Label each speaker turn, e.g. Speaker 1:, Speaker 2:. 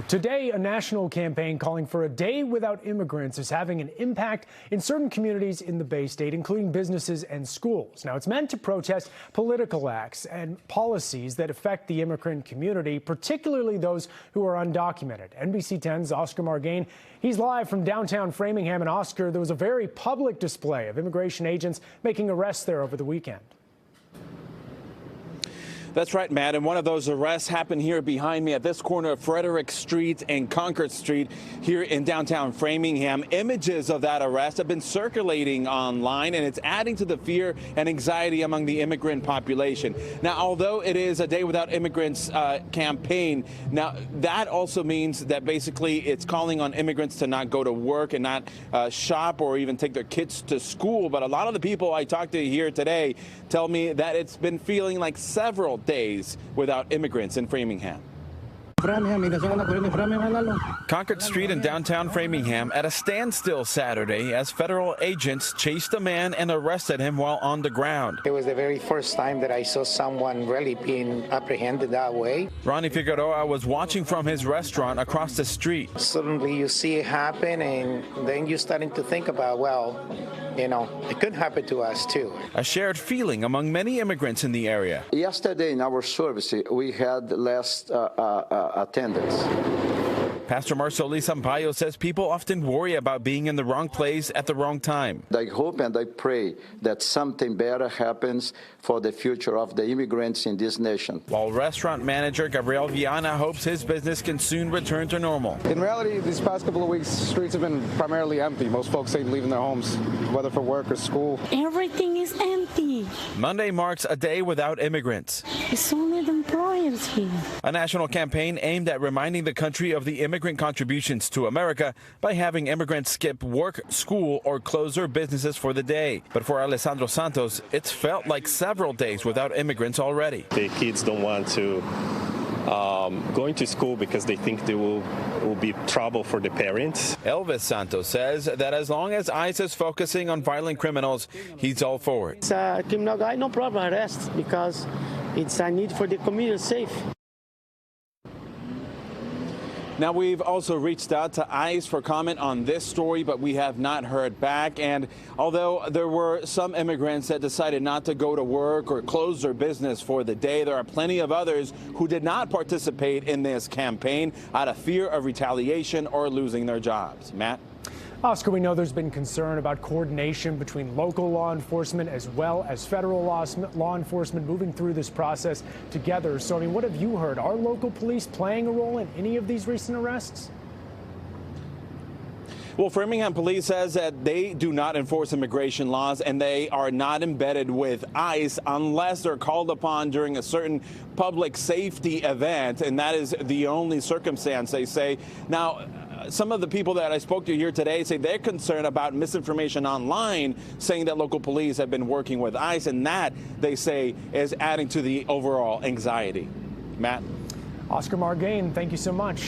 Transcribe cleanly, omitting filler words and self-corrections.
Speaker 1: Today, a national campaign calling for a day without immigrants is having an impact in certain communities in the Bay State, including businesses and schools. Now, it's meant to protest political acts and policies that affect the immigrant community, particularly those who are undocumented. NBC 10's Oscar Margain, he's live from downtown Framingham. And Oscar, there was a very public display of immigration agents making arrests there over the weekend.
Speaker 2: That's right, Matt. And one of those arrests happened here behind me at this corner of Frederick Street and Concord Street here in downtown Framingham. Images of that arrest have been circulating online, and it's adding to the fear and anxiety among the immigrant population. Now, although it is a Day Without Immigrants campaign, now that also means that basically it's calling on immigrants to not go to work and not shop or even take their kids to school. But a lot of the people I talked to here today tell me that it's been feeling like several days without immigrants in Framingham. Concord Street in downtown Framingham at a standstill Saturday as federal agents chased a man and arrested him while on the ground.
Speaker 3: It was the very first time that I saw someone really being apprehended that way.
Speaker 2: Ronnie Figueroa was watching from his restaurant across the street.
Speaker 3: Suddenly you see it happen, and then you're starting to think about, well, you know, it could happen to us too.
Speaker 2: A shared feeling among many immigrants in the area.
Speaker 4: Yesterday in our service, we had less attendance.
Speaker 2: Pastor Marceli Sampaio says people often worry about being in the wrong place at the wrong time.
Speaker 4: I hope and I pray that something better happens for the future of the immigrants in this nation.
Speaker 2: While restaurant manager Gabriel Viana hopes his business can soon return to normal.
Speaker 5: In reality, these past couple of weeks, streets have been primarily empty. Most folks ain't leaving their homes, whether for work or school.
Speaker 6: Everything is empty.
Speaker 2: Monday marks a day without immigrants.
Speaker 6: It's only the employers here.
Speaker 2: A national campaign aimed at reminding the country of the immigrant contributions to America by having immigrants skip work, school, or close their businesses for the day. But for Alessandro Santos, it's felt like several days without immigrants already.
Speaker 7: The kids don't want to going to school because they think there will be trouble for the parents.
Speaker 2: Elvis Santos says that as long as ICE is focusing on violent criminals, he's all for it.
Speaker 8: It's a criminal guy, no problem, arrest, because it's a need for the community safe.
Speaker 2: Now, we've also reached out to ICE for comment on this story, but we have not heard back. And although there were some immigrants that decided not to go to work or close their business for the day, there are plenty of others who did not participate in this campaign out of fear of retaliation or losing their jobs. Matt?
Speaker 1: Oscar, we know there's been concern about coordination between local law enforcement as well as federal law enforcement moving through this process together. So, I mean, what have you heard? Are local police playing a role in any of these recent arrests?
Speaker 2: Well, Framingham police says that they do not enforce immigration laws and they are not embedded with ICE unless they're called upon during a certain public safety event. And that is the only circumstance, they say. Now, some of the people that I spoke to here today say they're concerned about misinformation online saying that local police have been working with ICE, and that, they say, is adding to the overall anxiety. Matt?
Speaker 1: Oscar Margain, thank you so much.